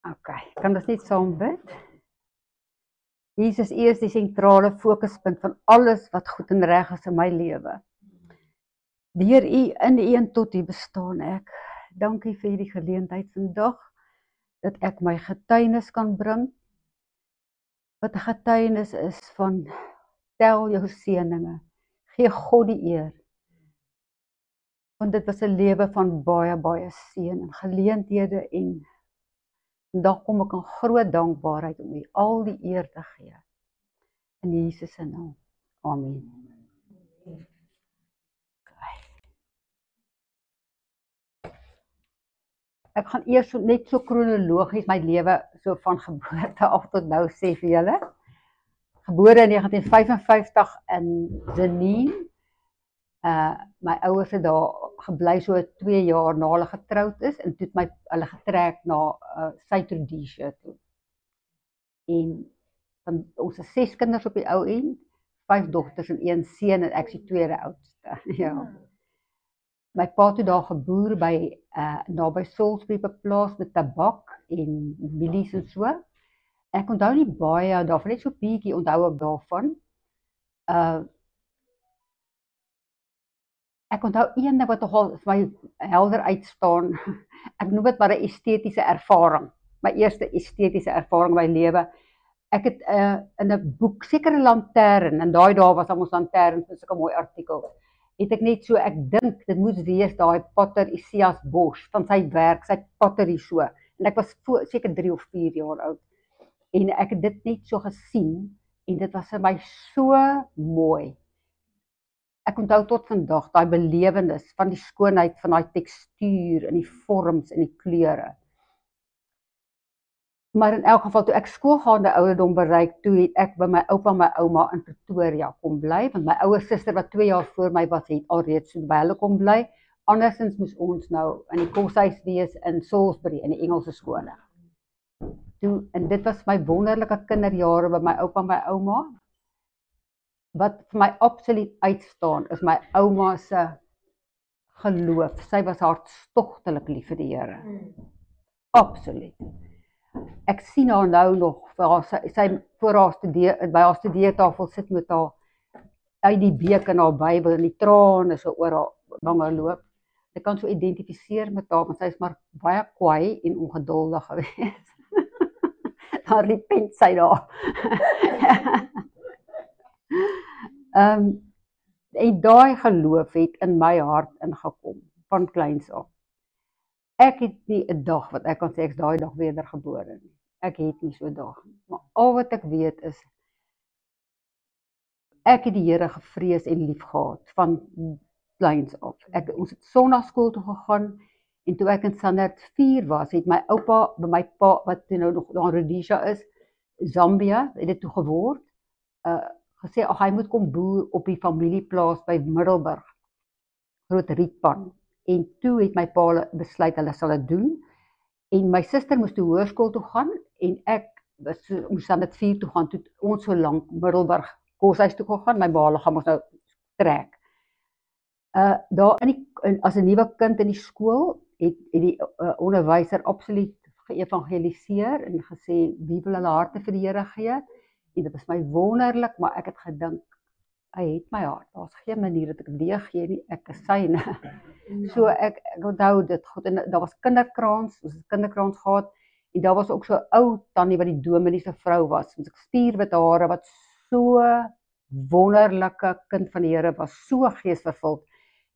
Okay, kan ons net saam bid? Jesus, U is die sentrale fokuspunt van alles wat goed en reg is in my lewe. Deur U, in U en tot U bestaan ek. Dankie vir hierdie geleentheid vandag, dat ek my getuienis kan bring, wat 'n getuienis is van tel jou seëninge, gee God die eer. Want dit was 'n lewe van baie seën en geleenthede en vandag kom ek in groot dankbaarheid om U al die eer te gee. In Jesus se naam. Amen. Ek gaan eers net so kronologies my lewe so van geboorte af tot nou sê vir julle. Gebore in 1955 in Zenien. My ouers het daar gebly so 2 jaar na hulle getroud is en toe het hulle getrek na Suid-Rhodesia toe. En van ons is 6 kinders op die ou end, 5 dogters en 1 seun en ek is die tweede oudste. Ja. My pa het daar geboer by naby Salisbury op 'n plaas met tabak en mielies en so. Ek onthou nie baie daarvan, net so 'n bietjie onthou ek daarvan. Ek onthou een ding wat nogal vir my helder uitstaan. Ek noem dit maar 'n estetiese ervaring. My eerste estetiese ervaring in my lewe. Ek het in 'n boek, sekere lantern, en daai dae was ons lanterns met sulke mooi artikels. Het ek net so, ek dink dit moes wees daai Potter Isias Bosch van sy werk, sy pottery so. En ek was seker 3 of 4 jaar oud. En ek het dit net so gesien en dit was vir my so mooi. Ek onthou tot vandag daai belewenis van die skoonheid van daai tekstuur en die vorms en die kleure. Maar in elk geval, toe ek skoolgaande ouderdom bereik, toe het ek by my oupa en my ouma in Pretoria kom bly, want my ouer suster wat 2 jaar voor my was, het alreeds so by hulle kom bly. Andersins moes ons nou in die koshuis wees in Salisbury, in die Engelse skole. En dit was my wonderlike kinderjare by my oupa en my ouma. Wat vir my absoluut uitstaan, is my ouma se geloof. Sy was hartstogtelik lief vir die Here. Absoluut. Ek sien haar nou nog, sy voor haar by haar studeertafel sit met haar uit die beek in haar Bybel en die trane so oor haar wange loop. Ek kan so identifiseer met haar, want sy is maar baie kwaai en ongeduldig geweest. Dan repent sy daar. En daai geloof het in my hart ingekom, van kleins af. Ek het nie 'n dag wat ek kan sê ek is daai dag wedergebore nie. Ek het nie so 'n dag nie. Maar al wat ek weet is, ek het die Here gevrees en lief gehad, van kleins af. Ons het sonnaarskool toe gegaan, en toe ek in standaard 4 was, het my oupa by my pa, wat nou nog in Rhodesia is, Zambia, het dit toe geword, gesê, hy moet kom boer op die familieplaas by Middelburg, Groot Rietpan. En toe het my pa besluit, hulle sal dit doen, en my suster moes toe hoërskool toe gaan, en ek moes dan dit 4 toe gaan, toe ons so lank Middelburg koshuis toe gegaan, my ma gaan ons nou trek. Daar as 'n nuwe kind in die skool, het die onderwyser absoluut geëvangeliseer, en gesê, wie wil hulle harte vir die Here gee, en dit was my wonderlik, maar ek het gedink, hy het my hart, daar's geen manier dat ek die gee nie, ek is syne. So ek onthou dit goed, en daar was kinderkraans, ons het kinderkraans gehad, en daar was ook so 'n ou tannie wat die dominee se vrou was, met spierwit hare, wat so wonderlike kind van die Here was, so geesvervuld.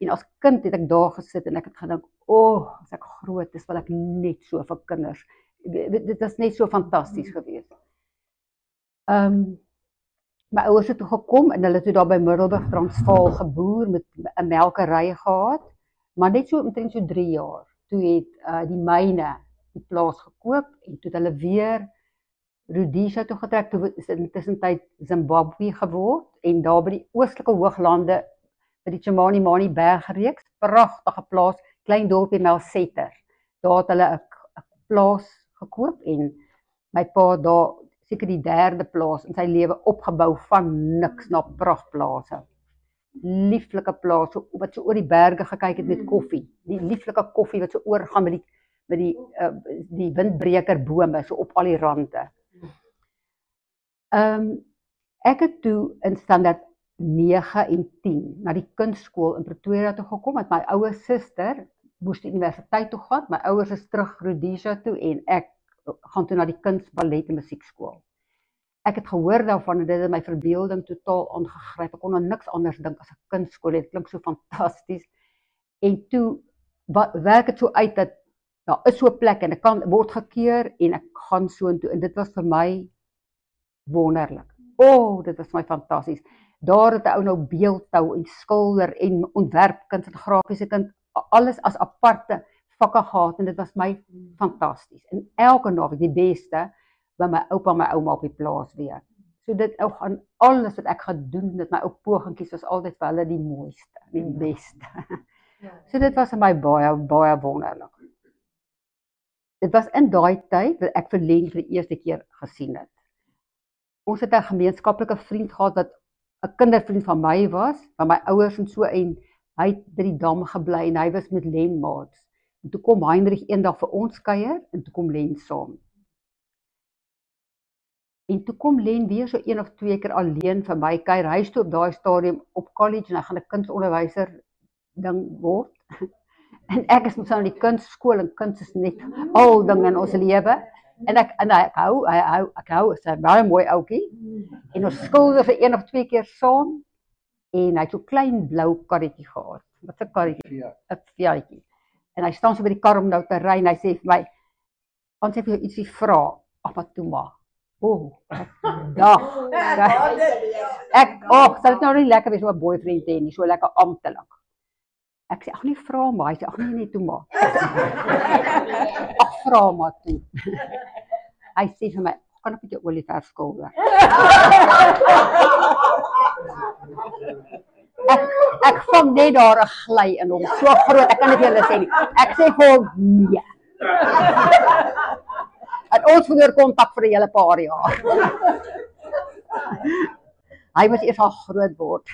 En as kind het ek daar gesit en ek het gedink, as ek groot is, wil ek net so vir kinders. Dit is net so fantasties geweest. My ouers het toe gekom en hulle het toe daar by Middelburg Transvaal geboer met 'n melkery gehad, maar net so omtrent so 3 jaar. Toe het die myne die plaas gekoop en toe het hulle weer Rhodesia toe getrek, toe is in tussentyd Zimbabwe geword en daar by die oostelike hooglande by die Chimanimani bergreeks, pragtige plaas, klein dorpie Melsetter. Daar het hulle 'n plaas gekoop en my pa daar seker die 3de plaas in sy lewe opgebou van niks na prachtplase. Lieflike plaas, wat so oor die berge gekyk het met koffie. Die lieflike koffie wat so oorgaan met met die windbrekerbome so op al die rande. Ek het toe in standaard 9 en 10 na die kunstskool in Pretoria toe gekom, met my ouer suster moes die universiteit toe gaan, my ouers is terug Rhodesia toe en ek gaan toe na die kuns, ballet en musiekskool. Ek het gehoor daarvan en dit het my verbeelding totaal aangegryp. Ek kon aan niks anders dink as 'n kunstskool. Dit klink so fantasties. En toe werk dit so uit dat daar is so 'n plek en ek kan word gekeur en ek gaan so intoe en dit was vir my wonderlik. Dit was my fantasties. Daar het 'n ou nou beeldhou en skilder en ontwerpkuns en grafiese kuns, alles as aparte vakke gehad en dit was my fantasties. En elke naweek die beste by my oupa en my ouma op die plaas weer. So dit ook aan alles wat ek gedoen het, my ou pogingkies was altyd vir hulle die mooiste, die beste. So dit was vir my baie, baie wonderlik. Dit was in daai tyd dat ek vir Len vir die eerste keer gesien het. Ons het 'n gemeenskaplike vriend gehad wat 'n kindervriend van my was, van my ouers en so en hy het by die dam gebly en hy was met Len maats. En toe kom Heinrich eendag vir ons kuier en toe kom Len saam. En toe kom Len weer so 1 of 2 keer alleen vir my kuier. Hy is toe op daai stadium op college en hy gaan 'n kunstonderwyser ding word. En ek is mos aan die kunstskool en kuns is net al ding in ons lewe. En ek hou, is 'n baie mooi ouetjie. En ons skilder vir 1 of 2 keer saam. En hy het so klein blou karretjie gehad. Wat 'n karretjie? 'n Fiatjie. En hy staan so by die kar om nou te ry en hy sê vir my, "Ons het vir jou ietsie vra." Ag, wat toe maar. Dag. Sal dit nou nie lekker wees om 'n boyfriend te hê nie, so lekker amptelik. Ek sê, "Ag nee, vra maar." Hy sê, "Ag nee, toe maar." Ag, vra maar toe. Hy sê vir my, "Kan ek met jou olieverf skilder?" Ek vang net daar 'n gly in hom, so groot, ek kan dit vir julle sê nie. Ek sê vir hom, nee. En ons verloor kontak vir 'n hele paar jaar. Hy moes eers al groot word.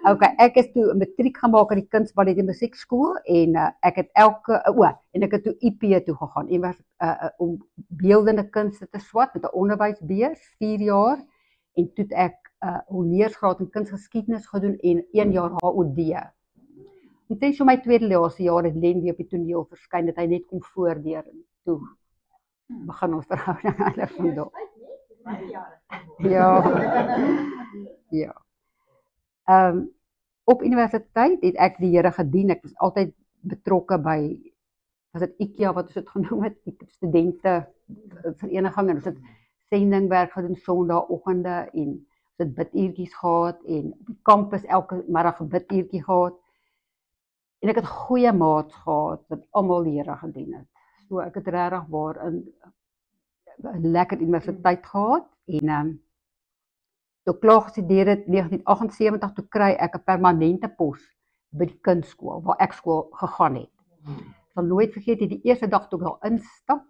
Okay, ek is toe 'n matriek gemaak aan die Kuns, Ballet en Musiekskool en ek het ek het toe IP toe gegaan en was om beeldende kunste te swat met 'n onderwysbeurs 4 jaar en toe het ek honeursgraad in kunsgeskiedenis gedoen en 1 jaar HOD. En toe so my tweede laaste jaar het Len weer op die toneel verskyn dat hy net kom voordeur en toe begin ons verhouding eintlik van daar. Ja. Op universiteit het ek die Here gedien. Ek was altyd betrokke by, was dit IKEA wat ons het genoem het, die studente vereniging en ons het sendingwerk gedoen Sondagoggende en ons het biduurtjies gehad en op die kampus elke middag 'n biduurtjie gehad. En ek het goeie maats gehad wat almal die Here gedien het. So ek het regtig waar 'n lekker universiteit gehad en toe klaar gestudeer het 1978 toe kry ek 'n permanente pos by die kunstskool waar ek skool gegaan het. Ek sal nooit vergeet die eerste dag toe ek daar instap,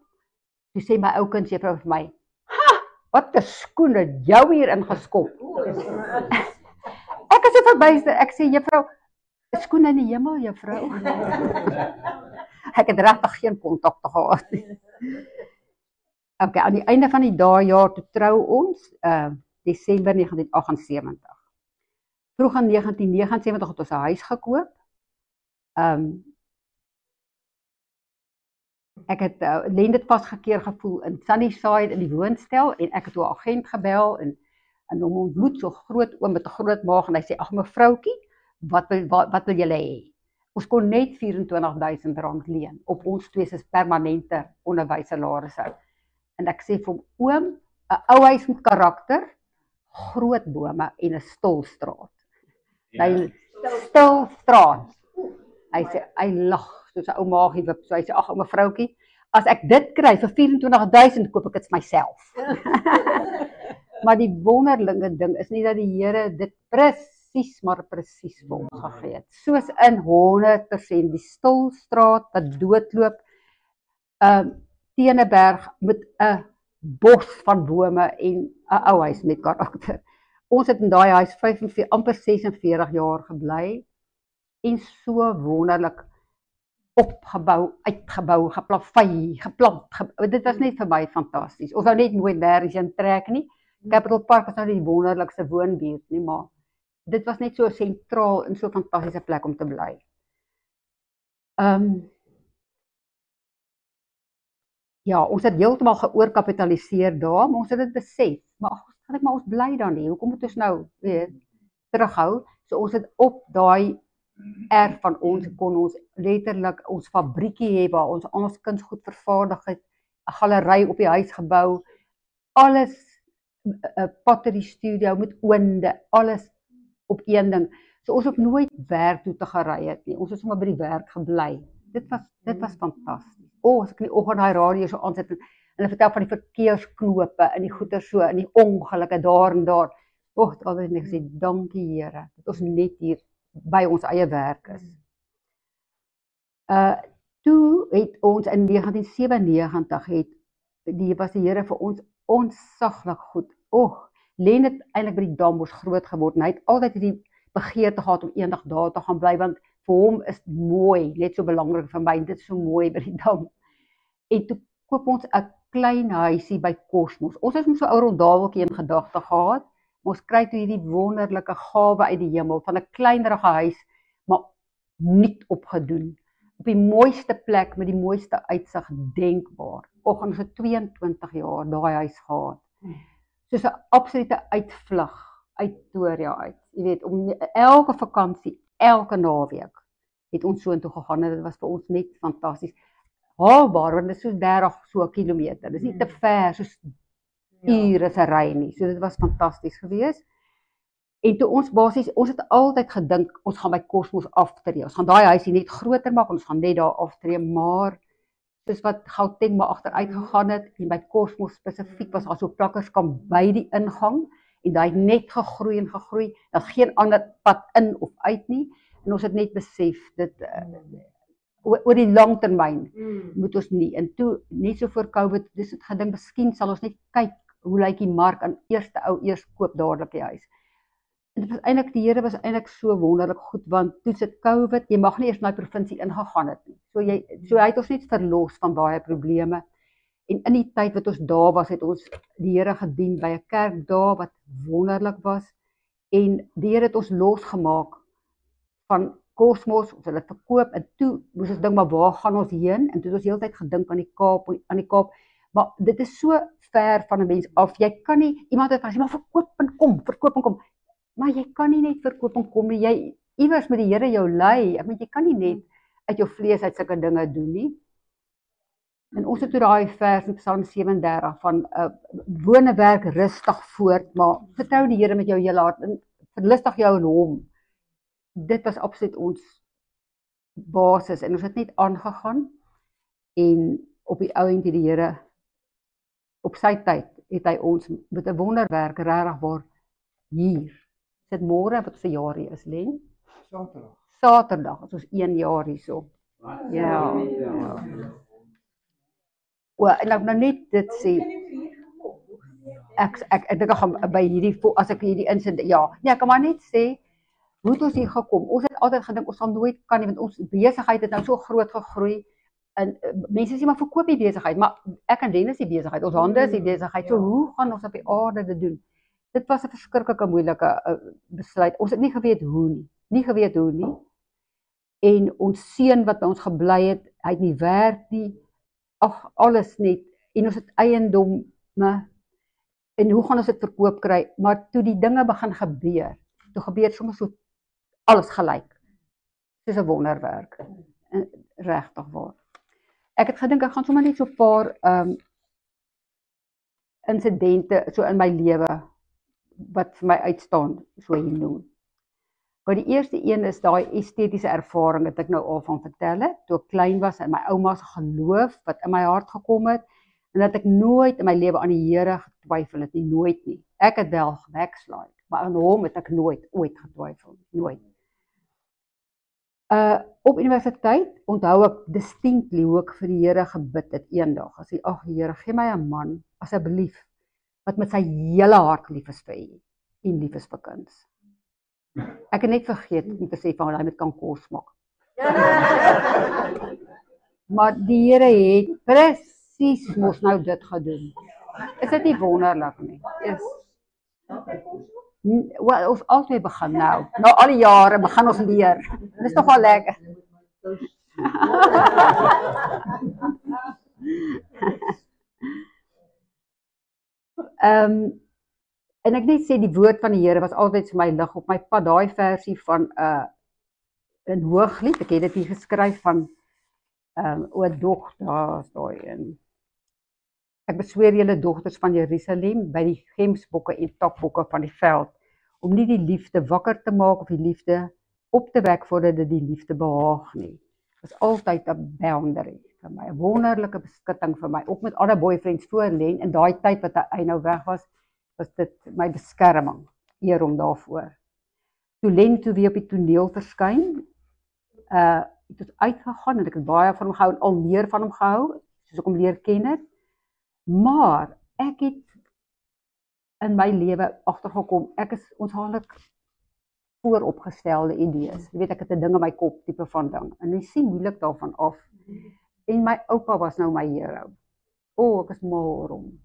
toe sê my ou kunstjuffrou vir my, "Ha, wat 'n skoen het jou hier ingeskop." Ek is so verbuister. Ek sê, "Juffrou, 'n skoen in die hemel, juffrou." Ek het regtig geen kontakte gehad nie. Okay, aan die einde van die jaar toe trou ons, Desember 1978. Vroeg in 1979 het ons 'n huis gekoop. Ek het Len dit vasgekeer gevoel in Sunnyside in die woonstel en ek het toe 'n agent gebel en hom ontmoet, so groot oom met 'n groot maag en hy sê, "Ag mevroutjie, wat wil julle hê?" Ons kon net R24,000 leen op ons twee se permanente onderwyssalarisse. En ek sê vir hom, "Oom, 'n ou huis met karakter, groot bome en 'n stilstraat." Hy stilstraat. Hy sê hy lag soos 'n ou maagie wip. So hy sê, "Ag, ou mevroutjie, as ek dit kry vir R24,000 koop ek dit vir myself." Maar die wonderlike ding is nie dat die Here dit presies vir ons gegee het. Soos in 100% die stilstraat wat doodloop, teen 'n berg met 'n bos van bome en 'n ou huis met karakter. Ons het in daai huis amper 46 jaar gebly en so wonderlik opgebou, uitgebou, geplavei, geplant. Dit was net vir my fantasties. Ons wou net nooit nêrens in trek nie. Capital Park is nou die wonderlikste woonbuurt nie, maar dit was net so sentraal en so 'n fantastiese plek om te bly. Ja, ons het heeltemal geoorkapitaliseer daar, maar ons het dit besef. Maar ag, ons bly dan nie. Hoekom moet ons nou weet terughou? So ons het op daai erf van ons kon ons letterlik ons fabriekie hê waar ons kunsgoed vervaardig het, 'n galery op die huis gebou, alles 'n pottery studio met oonde, alles op een ding. So ons het nooit werk toe te gery het nie. Ons het sommer by die werk gebly. Dit was fantasties. As ek in die oggend daai radio so aansit en hulle vertel van die verkeersknope en die goeie so en die ongelukke daar en daar. Het altyd net gesê, dankie Here, dat ons net hier by ons eie werk is. Toe het ons in 1997 was die Here vir ons onsaglik goed. Len het eintlik by die Dambos groot geword en hy het altyd hierdie begeerte gehad om eendag daar te gaan bly, want vir hom is mooi, net so belangrik vir my, dit is so mooi by die Dam. En toe koop ons 'n klein huisie by Cosmos. Ons het so 'n ou rondaweltjie in gedagte gehad, maar ons kry toe hierdie wonderlike gawe uit die hemel van 'n kleinerige huis, maar niet opgedoen. Op die mooiste plek met die mooiste uitsig denkbaar. Ons het 22 jaar daai huis gehad. Soos 'n absolute uitvlug uit Pretoria uit. Jy weet, om elke vakansie, elke naweek het ons so intoe gegaan en dit was vir ons net fantasties. Haalbaar, want dit is so 30 so kilometer. Dit is nie te ver, soos ure se ry nie. So dit was fantasties geweest. En toe ons het altyd gedink, ons gaan by Cosmos aftree. Ons gaan daai huisie net groter maak, ons gaan net daar aftree, maar soos wat Gauteng maar agteruit gegaan het, en by Cosmos spesifiek was daar so plakkerskamp by die ingang, en daai net gegroei en gegroei, daar's geen ander pad in of uit nie, en ons het net besef, dit oor die lang termyn moet ons nie, en toe, net so voor COVID, dis het gedink, miskien sal ons net kyk, hoe lyk die mark, en eers koop dadelik die huis. En dit was eintlik, die Here was eintlik so wonderlik goed, want toe sit COVID, jy mag nie eers na die provinsie ingegaan het nie, so hy het ons net verlos van baie probleme, en in die tyd wat ons daar was, het ons die Here gedien by 'n kerk daar, wat wonderlik was, en die Here het ons losgemaak van Cosmos, ons het dit verkoop, en toe moes ons dink, maar waar gaan ons heen? En toe het ons heeltyd gedink aan die Kaap, maar dit is so ver van 'n mens af, jy kan nie, iemand het gesê, maar verkoop en kom, maar jy kan nie net verkoop en kom nie, jy iewers met die Here jou lei, jy kan nie net uit jou vlees uit sulke dinge doen nie. En ons het toe daai vers in Psalm 37 van woon en werk rustig voort, maar vertrou die Here met jou hele hart en verlustig jou in hom. Dit was absoluut ons basis en ons het net aangegaan en op die ou end het die Here op sy tyd het hy ons met 'n wonderwerk regtig waar hier. Dit môre wat verjaar is, Len? Saterdag, het ons 1 jaar hierso. Ja. En ek nou net dit sê, ek dink ek gaan by hierdie, as ek hierdie insit, ek kan maar net sê, hoe het ons hier gekom? Ons het altyd gedink, ons sal nooit kan nie, want ons besigheid het nou so groot gegroei, en mense sê, maar verkoop die besigheid, maar ek en Len is die besigheid, ons hande is die besigheid, so hoe gaan ons op die aarde dit doen? Dit was 'n verskriklike moeilike besluit, ons het nie geweet hoe nie, en ons seun wat by ons gebly het, hy het nie werk nie, alles net, en ons het eiendom, en hoe gaan ons dit verkoop kry, maar toe die dinge begin gebeur, toe gebeur soms so alles gelyk, soos 'n wonderwerk, regtig waar. Ek het gedink, ek gaan sommer net so 'n paar insidente so in my lewe, wat vir my uitstaan, so hier noem. Maar die eerste een is daai estetiese ervaring wat ek nou al van vertel het, toe ek klein was en my ouma se geloof wat in my hart gekom het, en dat ek nooit in my lewe aan die Here getwyfel het nie, nooit nie. Ek het wel backslide, maar aan hom het ek ooit getwyfel, nooit. Op universiteit onthou ek distinctly hoe ek vir die Here gebid het eendag. Ek sê, ag Here, gee my 'n man, asseblief, wat met sy hele hart lief is vir U en lief is vir kuns. Ek het net vergeet om te sê van hy met kan kos maak. Maar die Here het presies mos nou dit gedoen. Is dit nie wonderlik nie? Wel, ons altyd begin nou. Na al die jare begin ons leer. Dis nogal lekker. En ek net sê die woord van die Here was altyd vir my lig op my pad, daai versie van in Hooglied, ek het dit hier geskryf van o dog, daar's daai een. Ek besweer julle dogters van Jerusalem by die gemsbokke en takbokke van die veld, om nie die liefde wakker te maak of die liefde op te wek voordat dit die liefde behaag nie. Dit is altyd 'n boundary vir my, 'n wonderlike beskutting vir my, ook met ander boyfriends voor Len, in daai tyd wat hy nou weg was dit my beskerming, eer om daarvoor. Toe Len toe weer op die toneel verskyn, het ons uitgegaan, en ek het baie van hom gehou, en al meer van hom gehou, soos ek hom leer ken het, maar ek het in my lewe agtergekom, ek is ontsaglik vooropgestelde idees, jy weet, ek het 'n ding in my kop, tipe van ding, en jy sien moeilik daarvan af, en my oupa was nou my hero, ek is mal oor hom.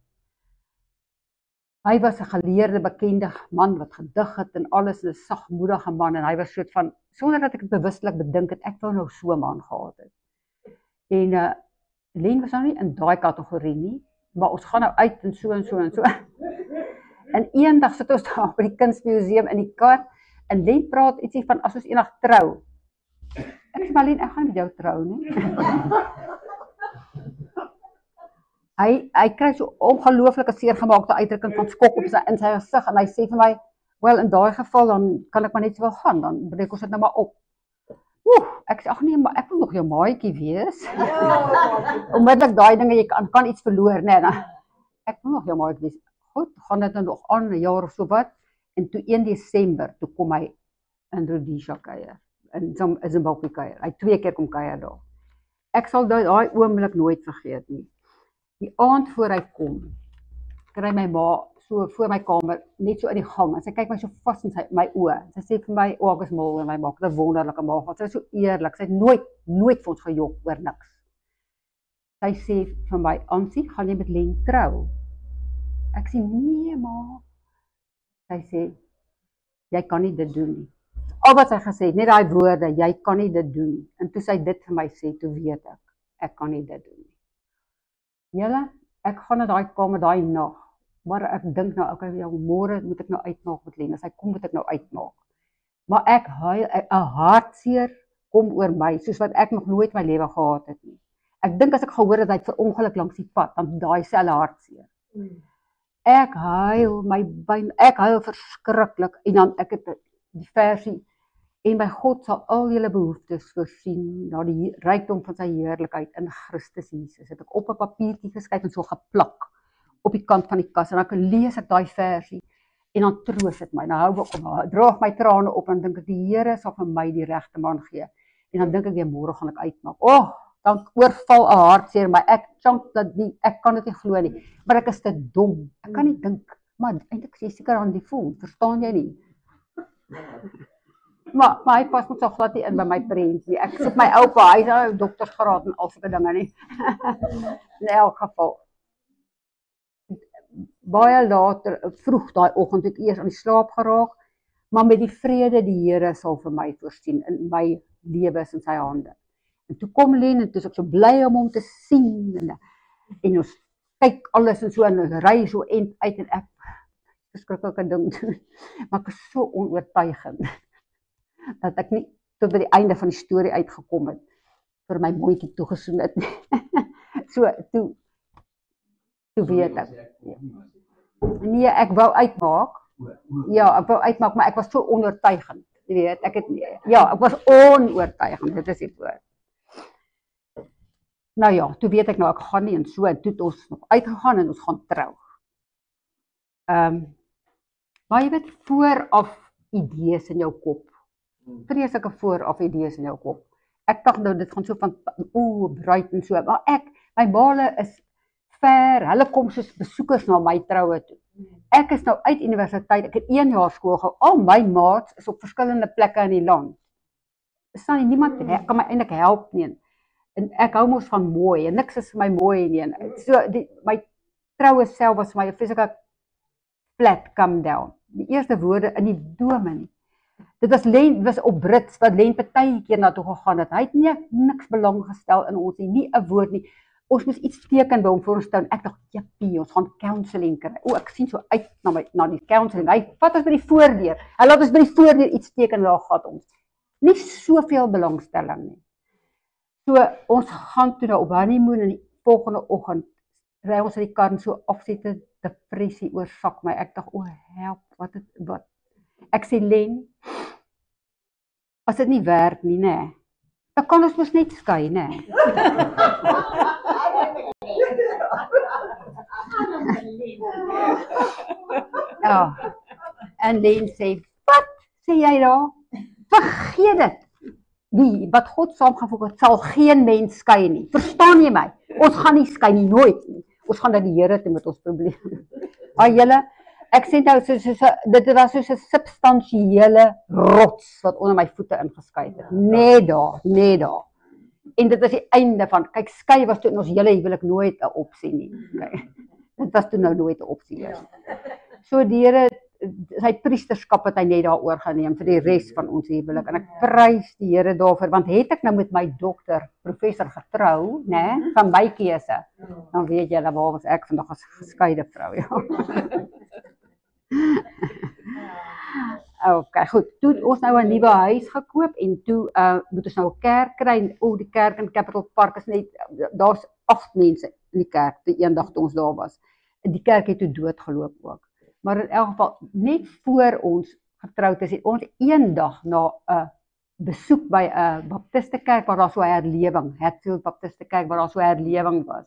Hy was 'n geleerde, bekende man wat gedig het en alles, 'n sagmoedige man, en hy was soort van, sonder dat ek dit bewustelik bedink het, ek wou nou so 'n man gehad het. En Len was nou nie in daai kategorie nie, maar ons gaan nou uit en so en so en so. En eendag sit ons daar by die Kunsmuseum in die kar, en Len praat ietsie van as ons eendag trou. Ek sê maar Len, ek gaan met jou trou nie. Hy kry so ongelooflike seergemaakte uitdrukking van skok in sy gesig, en hy sê vir my, wel, in daai geval, dan kan ek maar net so wel gaan, dan breek ons dit nou maar op. Ek sê, ag nee, maar ek wil nog jou maatjie wees. Onmiddellik daai dinge, jy kan iets verloor, nee, dan, ek wil nog jou maatjie wees. Goed, gaan dit nou nog aan, 'n jaar of so wat, en toe 1 Desember, toe kom hy in Rhodesia kuier, in Zimbabwe kuier, hy 2 keer kom kuier daar. Ek sal daai oomblik nooit vergeet nie. Die aand voor hy kom, kry my ma so voor my kamer, net so in die gang, en sy kyk my so vas in my oë, sy sê vir my, ek is mal oor my ma, dit is 'n wonderlike ma, want sy is so eerlik, sy het nooit vir ons gejok oor niks. Sy sê vir my, Ansie, gaan jy met Len trou? Ek sê, nee ma. Sy sê, jy kan nie dit doen nie. Al wat sy gesê het, net daai woorde, jy kan nie dit doen nie. En toe sy dit vir my sê, toe weet ek kan nie dit doen nie. Julle, ek gaan na daai kamer daai nag, maar ek dink nou, okay, môre moet ek nou uitmaak met Len, as hy kom moet ek nou uitmaak. Maar ek huil, 'n hartseer kom oor my, soos wat ek nog nooit my lewe gehad het nie. Ek dink as ek gehoor het hy het verongeluk langs die pad, dan daai selfe hartseer. Ek huil, ek huil verskriklik, en dan ek het die versie, en my God sal al julle behoeftes voorsien, na die rykdom van sy heerlikheid in Christus Jesus. Het ek op 'n papiertjie geskryf en so geplak, op die kant van die kas, en dan lees ek daai versie, en dan troos dit my, dan draag my trane op, en dink ek, die Here sal vir my die regte man gee, en dan dink ek weer, môre gaan ek uitmaak, dan oorval 'n hartseer, maar ek kan dit nie glo nie, maar ek is te dom, ek kan nie dink, maar eintlik is jy seker aan die voel, verstaan jy nie? Maar hy pas moet so glad nie in by my prentjie, ek soek my oupa, hy het nou doktersgraad en al sulke dinge nie, in elk geval. Baie later, vroeg daai oggend, het ek eers aan die slaap geraak, maar met die vrede, die Here sal vir my voorsien, in my lewe is in sy hande. En toe kom Len, en toe is ek so bly om hom te sien, en ons kyk alles, en so, en ons ry so end uit, en ek, verskriklike ding doen, maar ek is so onoortuigend, dat ek nie tot by die einde van die storie uitgekom het, vir my mondjie toegesoen het, so, toe weet ek, nee, ek wou uitmaak, maar ek was so onoortuigend, jy weet, ek was onoortuigend, dit is die woord. Nou ja, toe weet ek nou, ek gaan nie, en so, en toe het ons nog uitgegaan, en ons gaan trou. Maar jy weet, vooraf idees in jou kop, vreeslike vooraf idees in jou kop, ek dacht nou, dit gaan so van, bruid en so, maar my male is ver, hulle kom soos besoekers na my troue toe. Ek is nou uit universiteit, ek het 1 jaar skool gehou, al my maats is op verskillende plekke in die land. Niemand kan my eintlik help nie. En ek hou mos van mooi, en niks is vir my mooi nie. En so, my troue self was vir my 'n vreeslike flat come down. Die eerste woorde in die dominee. Dit was op Brits, wat Len partykeer na toe gegaan het. Hy het niks belang gestel in ons nie 'n woord nie. Ons moes iets teken by hom voor ons staan. Ek dacht, jippie, ons gaan counseling kry. Ek sien so uit na die counseling. Hy vat ons by die voordeur. Hy laat ons by die voordeur iets teken, daar gaat ons. Nie soveel belangstelling nie. So, ons gaan toe op honeymoon en die volgende oggend ry ons in die kar en so afsette depressie oorsak my. Ek dacht, help, wat? Ek sê, Len, as dit nie werk nie, dan kan ons mos net skei, Ja, en Len sê, wat sê jy daar? Vergeet dit. Wat God saamgevoeg het, sal geen mens skei nie. Verstaan jy my? Ons gaan nie skei nie, nooit nie. Ons gaan na die Here toe met ons probleem. Julle, ek sê nou, dit was soos 'n substansiële rots wat onder my voete ingeskei het. Net daar. En dit was die einde van, kyk, skei was toe in ons hele huwelik nooit 'n opsie nie. Okay. Dit was toe nou nooit 'n opsie eers. So die Here, sy priesterskap het hy net daaroor geneem vir die res van ons huwelik. En ek prys die Here daarvoor, want het ek nou met my dokter, professor getrou, van my keuse, dan weet julle waar was ek vandag as geskeide vrou, ja. Okay, goed. Toe het ons nou 'n nuwe huis gekoop en toe moet ons nou 'n kerk kry. En die kerk in Capital Park is net, daar's 8 mense in die kerk, die eendag toe ons daar was. En die kerk het toe doodgeloop ook. Maar in elk geval, net voor ons getroud is, het ons eendag na 'n besoek by 'n baptistekerk waar daar so 'n herlewing, Hatfield Baptistekerk waar daar so 'n herlewing was.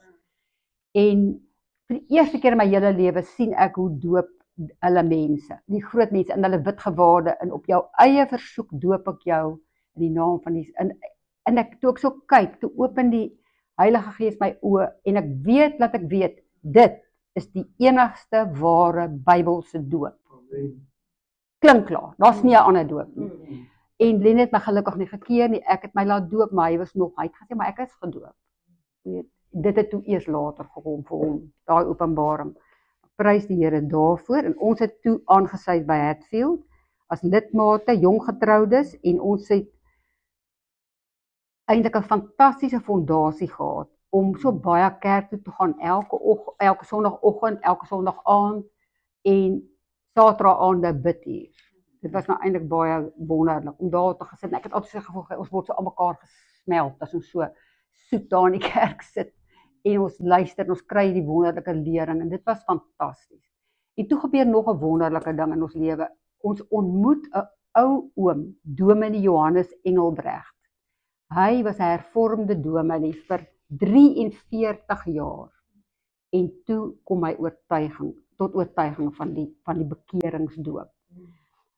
En vir die eerste keer in my hele lewe sien ek hoe doop hulle mense, die groot mense in hulle wit gewaade, en op jou eie versoek doop ek jou in die naam van die, en ek, toe ek so kyk, toe open die Heilige Gees my oë, en ek weet, dit is die enigste ware Bybelse doop. Klink klaar, daar's nie 'n ander doop nie. En Len het my gelukkig nie gekeer nie, ek het my laat doop, maar hy het gesê, maar ek is gedoop. Dit het toe eers later gekom vir hom, daai openbaring. Prys die Here daarvoor, en ons het toe aangesluit by Hatfield, as lidmate, jong getroudes, en ons het eintlik 'n fantastiese fondasie gehad, om so baie kerk toe te gaan, elke Sondagoggend, elke Sondag aand, en Saterdag aande bid hier. Dit was nou eintlik baie wonderlik, om daar te gesit, en ek het altyd so gevoel, ons word so aan mekaar gesmelt, as ons so soet daar in die kerk sit, en ons luister, en ons kry die wonderlike lering, en dit was fantasties. En toe gebeur nog 'n wonderlike ding in ons lewe, ons ontmoet 'n ou oom, Dominee Johannes Engelbrecht. Hy was 'n hervormde dominee vir 43 jaar, en toe kom hy tot oortuiging van die bekeringsdoop.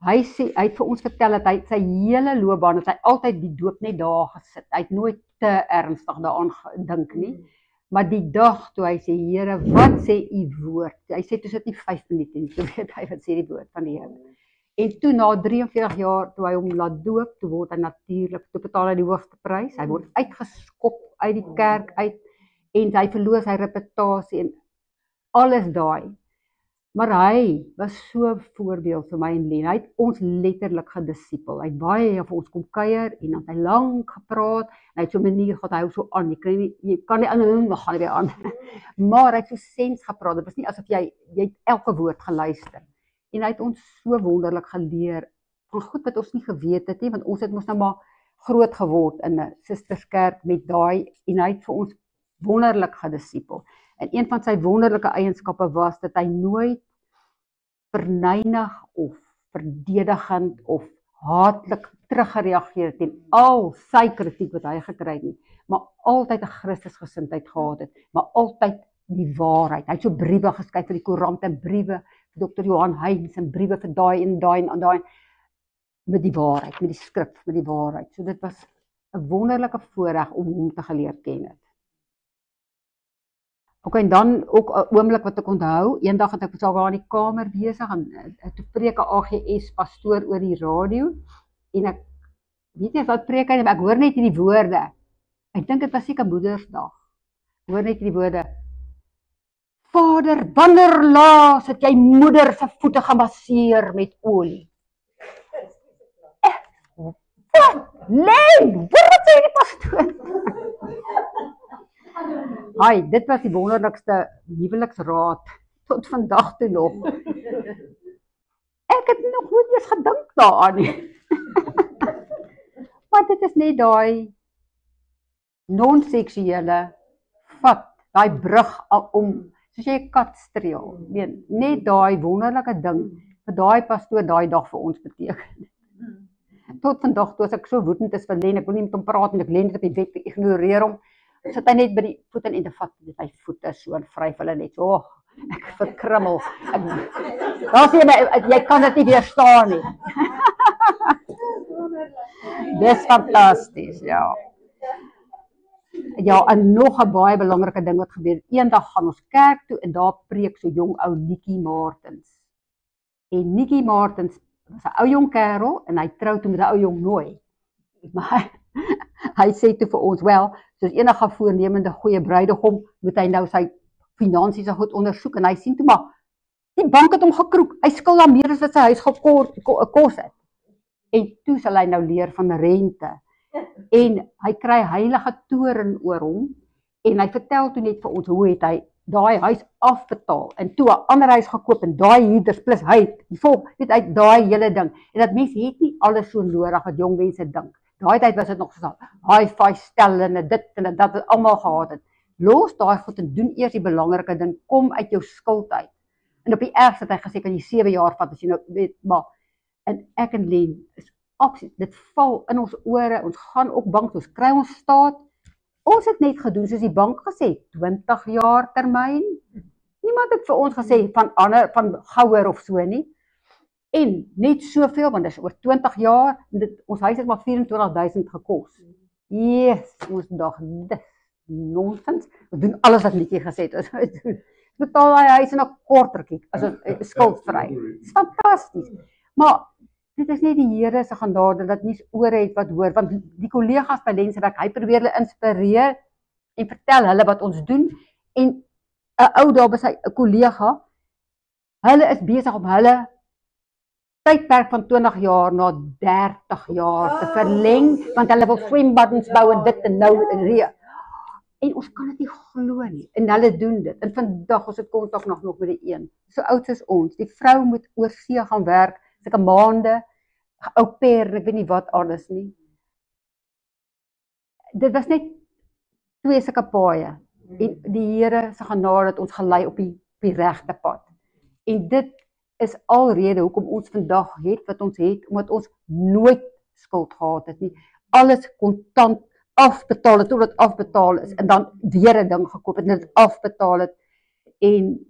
Hy het vir ons vertel dat hy sy hele loopbaan, dat hy altyd die doop net daar gesit, hy het nooit te ernstig daaraan gedink nie, maar die dag toe hy sê, Here, wat sê u woord? Hy sê, toe sit nie 5 minute nie, toe weet hy wat sê die woord van die Here. En toe na 43 jaar, toe hy hom laat doop, toe word hy natuurlik, toe betaal hy die hoogste prys, hy word uitgeskop uit die kerk uit, en hy verloor sy reputasie, en alles daai. Maar hy was so 'n voorbeeld vir my en Len. Hy het ons letterlik gedisipel. Hy het baie vir ons kom kuier, en dan het hy lank gepraat, en hy het so 'n manier gehad, hy hou so aan, jy kan nie aan, dan gaan hy weer aan. Maar hy het so sens gepraat, dit was nie asof jy het elke woord geluister. En hy het ons so wonderlik geleer, van goed wat ons nie geweet het nie, want ons het mos nou maar groot geword in 'n susterskerk met daai, en hy het vir ons wonderlik gedisipel. En een van sy wonderlike eienskappe was, dat hy nooit verneinig of verdedigend of haatlik teruggereageer het teen al sy kritiek wat hy gekry het nie, maar altyd 'n Christusgesindheid gehad het, maar altyd die waarheid. Hy het so briewe geskryf vir die koerant, en briewe vir Dr. Johan Heinz, en briewe vir daai en daai, met die waarheid, met die skrif, met die waarheid. So dit was 'n wonderlike voorreg om hom te geleer ken het. Okay, en dan ook 'n oomblik wat ek onthou, eendag het ek daar in die kamer besig, en toe preek 'n AGS pastoor oor die radio, en ek weet nie wat preek hy, maar ek hoor net hierdie woorde, Ek dink dit was seker Moedersdag. Hoor net die woorde: Vader, wanneer laas het jy moeder se voete gemasseer met olie? Wat? Nee, wat sê die pastoor? Ai, dit was die wonderlikste huweliksraad tot vandag toe nog. Ek het nog nooit eens gedink daaraan nie. Maar dit is net daai non-seksuele vat, daai brug om, soos jy 'n kat streel, net daai wonderlike ding wat daai pastoor daai dag vir ons beteken. Tot vandag toe as ek so woedend is vir Len, ek wil nie met hom praat en ek lê net op die bed, ek ignoreer hom, sit hy net by die voet en vat met my voete so en vryf hulle net so, ek verkrummel. Daar sê jy kan dit nie weerstaan nie. Dis fantasties, ja. Ja, en nog 'n baie belangrike ding wat gebeur. Eendag gaan ons kerk toe en daar preek so jong ou Nikkie Martens. En Nikkie Martens was 'n ou jong kerel en hy trou toe met 'n ou jong nooi. Maar hy sê toe vir ons, wel, soos enige voornemende goeie bruidegom, moet hy nou sy finansies goed ondersoek en hy sien toe maar die bank het hom gekroek. Hy skuld aan meer as wat sy huis gekos het. En toe sal hy nou leer van rente. En hy kry heilige toren oor hom en hy vertel toe net vir ons hoe het hy daai huis afbetaal en toe 'n ander huis gekoop en daai huurders plus hy weet uit daai hele ding. En dat mense het nie alles so nodig wat jong mense dink. Daai tyd was dit nog so hi-fi stel en dit en dat wat almal gehad het. Los daai goed en doen eers die belangrike ding, kom uit jou skuld uit. En op die ergste het hy gesê kan jy 7 jaar vat as jy nou weet, maar en ek en Len is absoluut, dit val in ons ore, ons gaan ook bank, ons kry ons staat. Ons het net gedoen soos die bank gesê, 20 jaar termyn. Niemand het vir ons gesê van gouer of so nie. En net soveel, want dit is oor 20 jaar, ons huis het maar 24.000 gekos. Yes, ons dag, dis nonsens. We doen alles wat Nikkie gesê het. Ons betaal daai huis in 'n kortertjie, as dit skuldvry. Dis fantasties. Maar dit is net die Here se genade dat nie oor het wat hoor, want die kollegas by Lenswerk, hy probeer hulle inspireer en vertel hulle wat ons doen en 'n ou daar by sy kollega, hulle is besig om hulle tydperk van 20 jaar na 30 jaar te verleng, want hulle wil swembaddens bou en dit en nou en ons kan dit nie glo nie, en hulle doen dit, en vandag ons het kontak nog met die een, so oud as ons, die vrou moet oor see gaan werk, sulke maande, au pair, ek weet nie wat alles nie. Dit was net 2 sulke paaie, en die Here se genade het ons gelei op die regte pad. En dit is alrede hoekom ons vandag het wat ons het, omdat ons nooit skuld gehad het nie. Alles kontant afbetaal het, totdat afbetaal is, en dan weer 'n ding gekoop het, en dit afbetaal het, en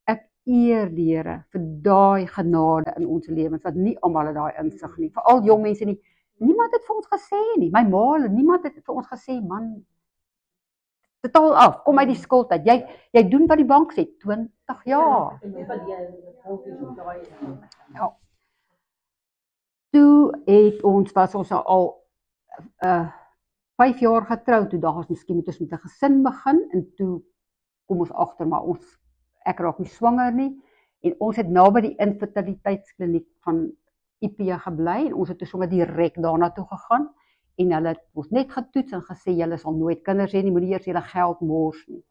ek eer die Here vir daai genade in ons lewens, want nie almal het daai insig nie, veral jong mense nie, niemand het vir ons gesê nie, my ma, niemand het vir ons gesê, man, betaal af, kom uit die skuld uit, jy doen wat die bank sê, 20 jaar. Ja. Toe was ons al 5 jaar getroud, toe dacht ons miskien moet ons met 'n gesin begin, en toe kom ons agter, maar ek raak nie swanger nie, en ons het naby die infertiliteitskliniek van IP gebly, en ons het toe sommer direk daarna toe gegaan, en hulle het ons net getoets en gesê, julle sal nooit kinders hê nie, moenie eers julle geld mors nie.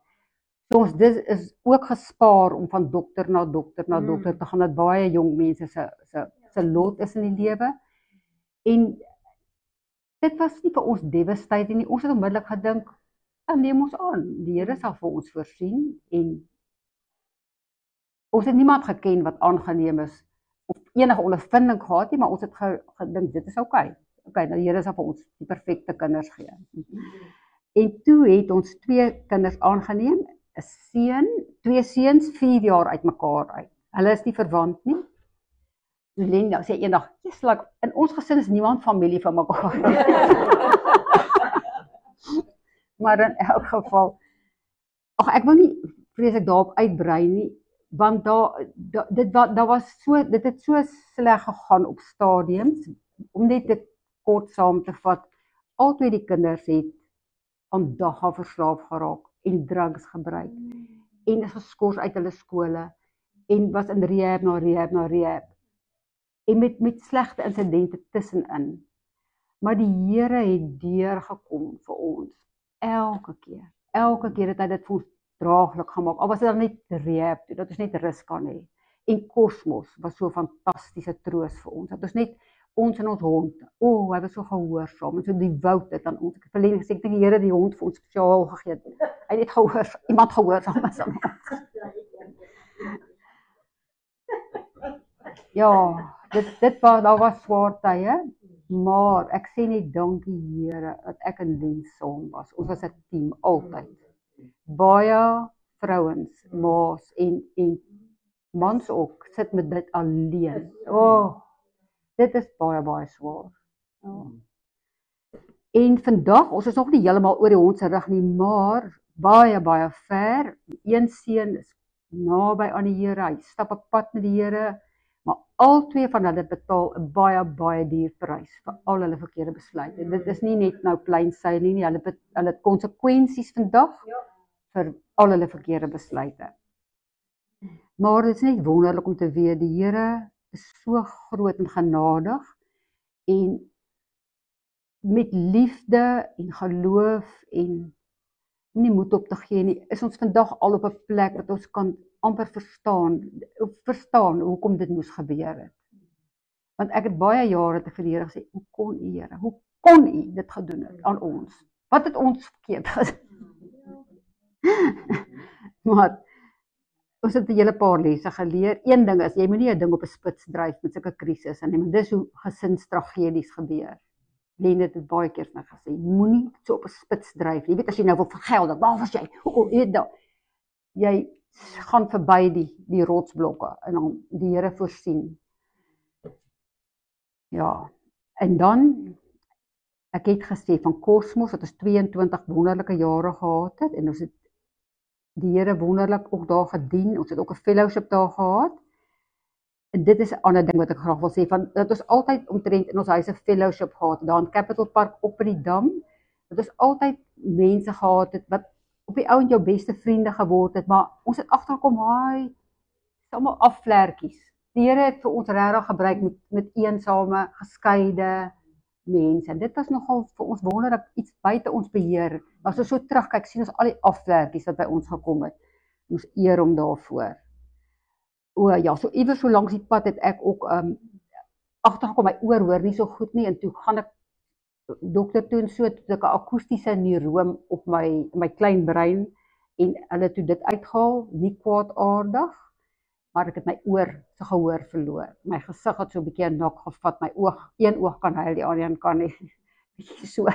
So ons dit is ook gespaar om van dokter na dokter te gaan, dat baie jong mense se lot is in die lewe, en dit was nie vir ons devastating nie, ons het onmiddellik gedink, neem ons aan, die Here sal vir ons voorsien, en ons het niemand geken wat aangeneem is, of enige ondervinding gehad nie, maar ons het gedink, dit is okay, nou die Here sal vir ons die perfekte kinders gee. En toe het ons 2 kinders aangeneem, 'n seun, 2 seuns, 4 jaar uit mekaar uit. Hulle is nie verwant nie. Len nou sê eendag, in ons gesin is niemand familie van mekaar. Maar in elk geval, ek wil nie vreeslik daarop uitbrei nie, want dit het so sleg gegaan op stadiums, om net dit kort saam te vat, albei die kinders het aan dagga verslaaf geraak en drugs gebruik en is geskort uit hulle skole en was in rehab na rehab na rehab en met slegte insidente tussenin. Maar die Here het deurgekom vir ons elke keer. Elke keer het hy dit vir ons draaglik gemaak. Al was dit dan net rehab, dat ons net rus kan hê. En Kosmos was so 'n fantastiese troos vir ons. Dat ons net ons en ons hond. Hy was so gehoorsaam en so die woud het aan ons. Ek het verlede gesê ek dink die Here die hond vir ons spesiaal gegee het. Hy het net gehoorsaam, iemand gehoorsaam is aan ons. Ja, daar was swaar tye, maar ek sê net dankie Here dat ek in diens saam was. Ons was 'n team altyd. Baie vrouens, ma's en mans ook sit met dit alleen. Dit is baie swaar. Ja. En vandag, ons is nog nie heeltemal oor die hond se rug nie, maar baie ver. Een seun is naby aan die Here, hy stap 'n pad met die Here, maar al twee van hulle betaal 'n baie duur prys vir al hulle verkeerde besluite. En dit is nie net nou plain sailing nie, hulle het konsekwensies vandag vir al hulle verkeerde besluite. Maar dit is net wonderlik om te weet, die Here is so groot en genadig en met liefde en geloof en nie moed op te gee nie, is ons vandag al op 'n plek dat ons kan amper verstaan hoekom dit moes gebeur het. Want ek het baie jare te vir die Here gesê, hoe kon U Here, hoe kon U dit gedoen het aan ons? Wat het ons verkeerd gedoen? Maar ons het 'n hele paar lesse geleer. Een ding is, jy moenie 'n ding op 'n spits dryf met sulke krisisse nie, maar dis hoe gesinstragedies gebeur. Lene het dit baie keer vir my gesê, moenie so op 'n spits dryf. Jy weet as jy nou wil vergeld, waar was jy? Jy gaan verby die rotsblokke en dan die Here voorsien. Ja, en dan ek het gesê van Kosmos dat ons 22 wonderlike jare gehad het en ons het die Here wonderlik ook daar gedien. Ons het ook 'n fellowship daar gehad. En dit is 'n ander ding wat ek graag wil sê, van dat ons altyd omtrent in ons huise fellowship gehad, daar in Capital Park op by die dam, dat ons altyd mense gehad het, wat op die ouend jou beste vriende geword het, maar ons het agtergekom, is allemaal afvlerkies. Die Here het vir ons regtig gebruik met eensame, geskeide mense, en dit was nogal vir ons wonderlik iets buite ons beheer. As ons so terugkyk, sien ons al die afvlerkies wat by ons gekom het, ons eer om daarvoor. Ja, so iewers so langs die pad het ek ook agtergekom, my oor hoor nie so goed nie, en toe gaan ek dokter toe en so, toe ek 'n akoestiese neuroom op my klein brein, en hulle toe dit uitgehaal, nie kwaadaardig, maar ek het my oor se gehoor verloor. My gesig het so 'n bietjie 'n nok gevat, my een oog kan huil, die ander een kan nie. Bietjie so.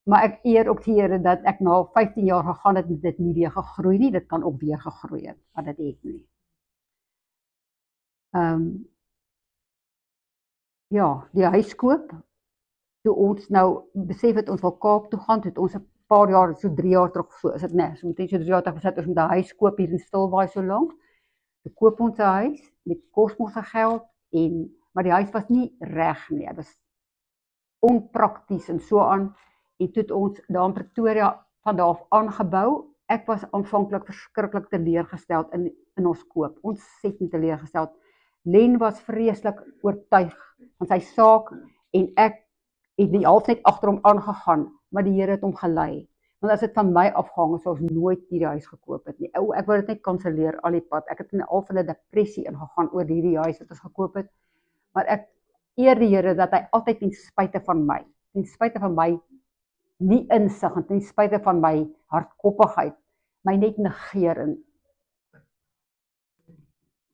Maar ek eer ook die Here dat ek na 15 jaar gegaan het met dit nie weer gegroei nie, dit kan ook weer gegroei het, maar dit het nie. Ja, die huiskoop, toe ons nou besef het ons wil Kaap toe gaan, het ons 'n paar jaar, so 3 jaar terug, so is dit net, so meteen so 3 jaar terug gesê, ons moet 'n huis koop hier in Stilbaai so lank. Toe koop ons 'n huis met Kosmos se geld, maar die huis was nie reg nie, dit was onprakties en so aan. En toe het ons daar in Pretoria van daar af aangebou. Ek was aanvanklik verskriklik teleurgesteld in ons koop. Ontsettend teleurgesteld. Len was vreeslik oortuig van sy saak en ek het die half net agter hom aangegaan, maar die Here het hom gelei. Want as dit van my afgehang het, sou ons nooit hierdie huis gekoop het nie. Ek wou dit net kanselleer al die pad. Ek het in al van 'n depressie ingegaan oor hierdie huis wat ons gekoop het. Maar ek eer die Here dat hy altyd ten spyte van my nie insig en ten spyte van my hardkoppigheid, my net negeer en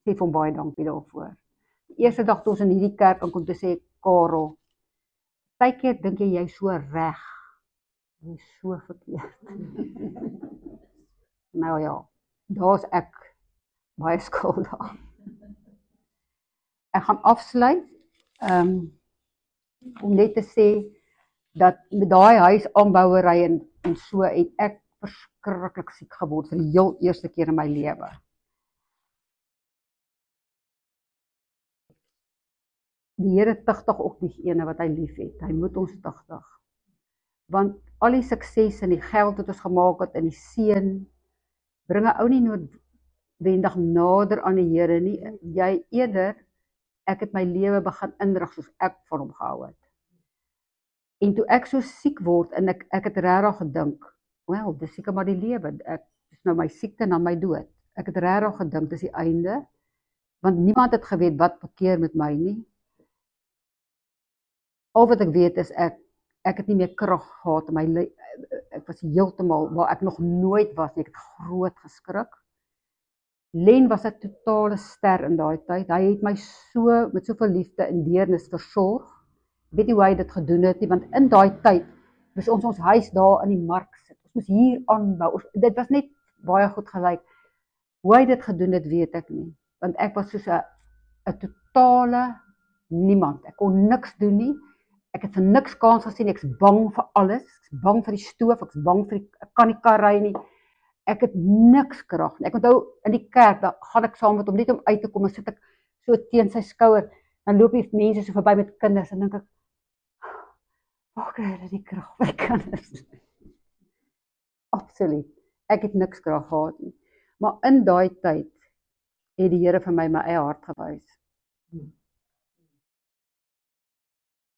sê van baie dankie daarvoor. Die eerste dag toe ons in hierdie kerk kom te sê, Karel, partykeer dink jy so reg, jy is so verkeerd. Nou ja, daar's ek baie skuldig. Ek gaan afsluit, om net te sê, dat met daai huisaanbouery en so het ek verskriklik siek geword vir die heel eerste keer in my lewe. Die Here tigtig ook die ene wat hy lief het. Hy moet ons tigtig. Want al die sukses en die geld wat ons gemaak het en die seën bring 'n ou nie noodwendig nader aan die Here nie. Jy eerder, ek het my lewe begin inrig soos ek van hom gehou het. En toe ek so siek word en ek het regtig gedink, wel, dis seker maar die lewe. Dis nou my siekte en dan my dood. Ek het regtig gedink dis die einde, want niemand het geweet wat verkeer met my nie. Al wat ek weet is ek het nie meer krag gehad in my ek was heeltemal waar ek nog nooit was nie. Ek het groot geskrik. Len was 'n totale ster in daai tyd. Hy het my so met soveel liefde en deernis versorg. Ek weet nie hoe hy dit gedoen het nie, want in daai tyd moes ons huis daar in die mark sit. Ons moes hier aanbou. Dit was net baie goed gelyk. Hoe hy dit gedoen het, weet ek nie, want ek was soos 'n totale niemand. Ek kon niks doen nie. Ek het vir niks kans gesien. Ek's bang vir alles. Ek's bang vir die stoof. Ek's bang vir ek kan nie kar ry nie. Ek het niks krag nie. Ek onthou in die kerk, dan gaan ek saam met hom net om uit te kom en sit ek so teen sy skouer. Dan loop die mense so verby met kinders en dink ek, waar kry hulle die krag vir kinders? Absoluut. Ek het niks krag gehad nie. Maar in daai tyd het die Here vir my eie hart gewys.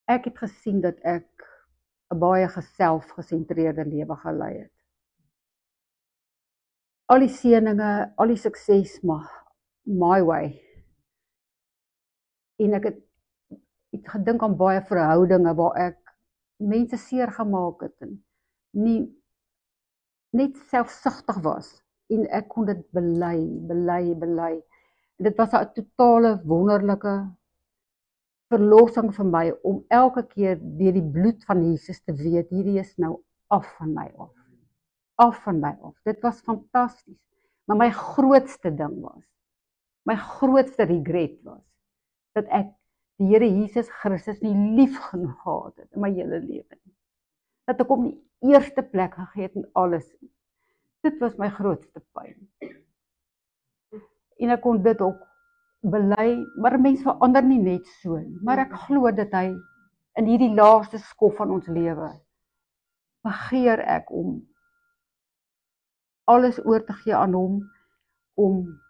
Ek het gesien dat ek 'n baie selfgesentreerde lewe gelei het. Al die seëninge, al die sukses, maar my way. En ek het gedink aan baie verhoudinge waar ek mense seer gemaak het en nie net selfsugtig was. En ek kon dit bely. En dit was 'n totale wonderlike verlossing vir my om elke keer deur die bloed van Jesus te weet, hierdie is nou af van my af. Af van my af. Dit was fantasties. Maar my grootste ding was, my grootste regret was, dat ek die Here Jesus Christus nie lief genoeg gehad het in my hele lewe nie. Dat ek hom die eerste plek gegee het in alles. Dit was my grootste pyn. En ek kon dit ook bely, maar mense verander nie net so nie. Maar ek glo dat hy in hierdie laaste skof van ons lewe begeer ek om alles oor te gee aan hom, om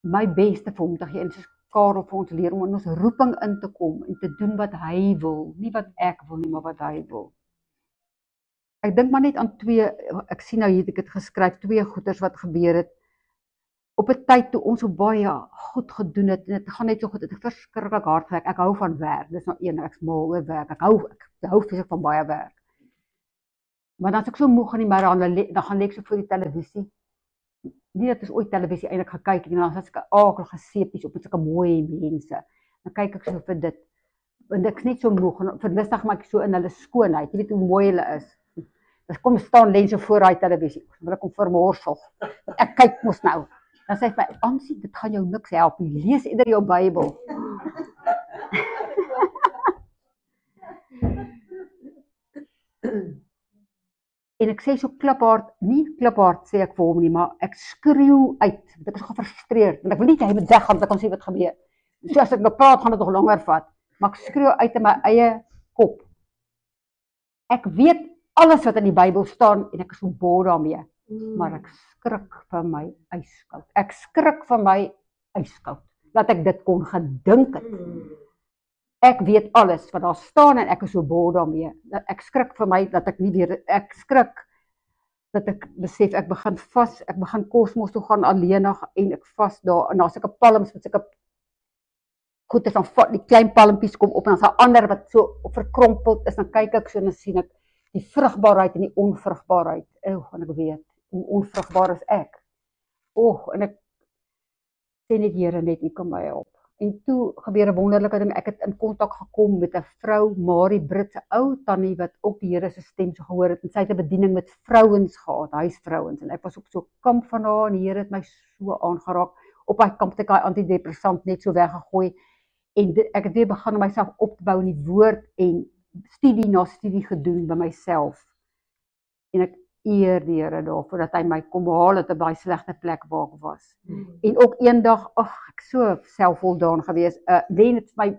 my beste vir hom te gee, en soos Karel vir ons leer, om in ons roeping in te kom en te doen wat hy wil, nie wat ek wil nie, maar wat hy wil. Ek dink maar net aan ek sien nou hier het ek het geskryf, 2 goeters wat gebeur het, op 'n tyd toe ons so baie goed gedoen het, en dit gaan net so goed, het ek verskriklik hard gewerk, ek hou van werk, dis nou een, ek's mal oor werk, ek hou vreeslik van baie werk. Maar dan as ek so moeg in die middag, dan gaan lê ek so voor die televisie, nie dat ons ooit televisie eintlik gekyk het, en dan is ek akelige seepies op met sulke mooi mense, dan kyk ek so vir dit, en ek's net so moeg, en verlustig maak ek so in hulle skoonheid, jy weet hoe mooi hulle is, dan kom staan Len so voor daai televisie, wil ek hom vermorsel, ek kyk mos nou, dan sê hy vir my, Ansie, dit gaan jou niks help, lees eerder jou Bybel. En ek sê so kliphard, nie kliphard sê ek vir hom nie, maar ek skreeu uit, want ek is so gefrustreerd, want ek wil nie hy moet weggaan, want ek kan sê wat gebeur. So as ek nou praat, gaan dit nog langer vat, maar ek skreeu uit in my eie kop. Ek weet alles wat in die Bybel staan, en ek is so boor daarmee, maar ek skrik vir my ijskoud. Ek skrik vir my ijskoud, dat ek dit kon gedink het. Ek weet alles wat daar staan en ek is so boor daarmee. Ek skrik vir my dat ek nie weer, ek skrik dat ek besef, ek begin kosmos toe gaan alleenig en ek vas daar, en daar is sulke palms met sulke goed, dan vat die klein palmpies kom op en dan is 'n ander wat so verkrompeld is, dan kyk ek so en dan sien ek die vrugbaarheid en die onvrugbaarheid. En ek weet, hoe onvrugbaar is ek. En ek sê net Here, net U kan my help. En toe gebeur 'n wonderlike ding, ek het in kontak gekom met 'n vrou, Marie Brits, 'n ou tannie wat ook die Here se stem so gehoor het, en sy het 'n bediening met vrouens gehad, huisvrouens, en ek was op so 'n kamp van haar, en die Here het my so aangeraak. Op daai kamp het ek daai antidepressant net so weggegooi, en ek het weer begin om myself op te bou in die woord, en studie na studie gedoen by myself, en ek eer die Here daarvoor dat hy my kom haal het op daai slegte plek waar ek was. En ook eendag, ek so selfvoldaan gewees, Len het my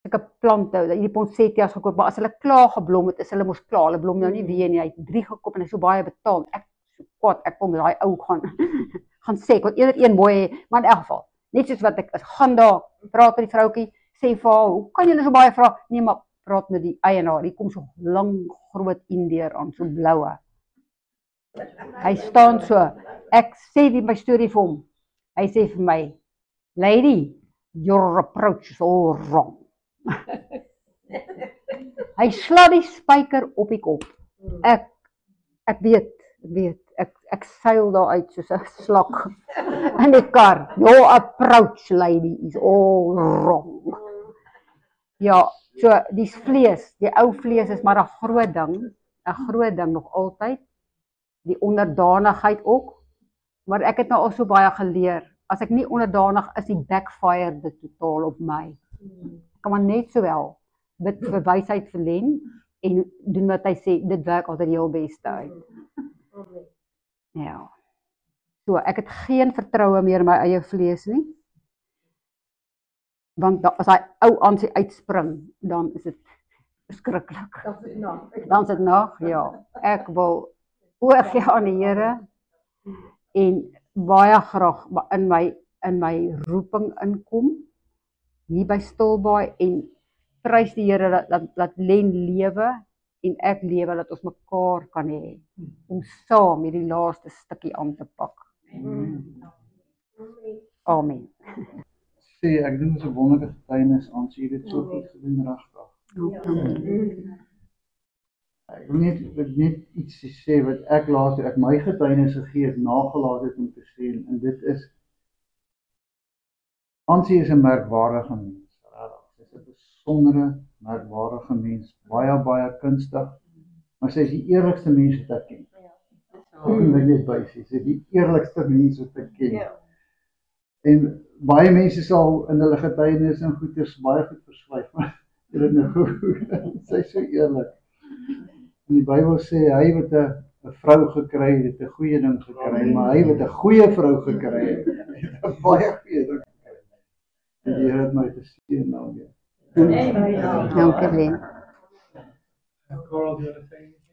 sulke plante, hierdie poinsettias gekoop, maar as hulle klaar geblom het, is hulle mos klaar, hulle blom nou nie weer nie, hy het 3 gekoop en hy so baie betaal, ek so kwaad, ek kon daai ou gaan, gaan sê, ek wil eerder een mooi hê, maar in elk geval, net soos wat ek is, gaan daar, praat met die vroukie, sê vir haar, hoe kan julle so baie vra? Nee, maar praat met die eienaar, die kom so lang, groot Indiër aan, so bloue. Hy staan so, ek sê my storie vir hom, hy sê vir my, lady, your approach is all wrong. Hy sla die spyker op die kop. Ek weet, ek seil daar uit soos 'n slak in die kar. Your approach, lady, is all wrong. Ja, so die vlees, die ou vlees is maar 'n groot ding nog altyd. Die onderdanigheid ook, maar ek het nou al so baie geleer. As ek nie onderdanig is, die backfire dit totaal op my. Ek kan maar net sowel bid vir wysheid vir Len en doen wat hy sê, dit werk altyd heel beste uit. Ja. So, ek het geen vertroue meer in my eie vlees nie. Want as hy ou aansie uitspring, dan is dit verskriklik. Dan is dit nag, ja. Ek wil oorgee aan die Here en baie graag in my roeping inkom hier by Stilbaai en prys die Here dat Len lewe en ek lewe, dat ons mekaar kan hê om saam hierdie laaste stukkie aan te pak. Amen. Sê, ek dink dit is 'n wonderlike getuienis aan, jy dit so goed gedoen regtig. Ek wil net iets sê wat ek laat, ek my getuienis gegee het, nagelaat het om te sê, en dit is, Ansie is 'n merkwaardige mens, sy is 'n besondere, merkwaardige mens, baie kunstig, maar sy is die eerlikste mens wat ek ken. Dit is by sy is die eerlikste mens wat ek ken. En baie mense sal in hulle getuienis en goeders baie goed verswyf, maar dit is nou goed, sy is so eerlik. En die Bybel sê, hy wat 'n vrou gekry het 'n goeie ding gekry, maar hy wat 'n goeie vrou gekry het 'n baie goeie ding gekry. En die Here het my geseën daarmee. Dankie, Len. Carl, do you want to say anything?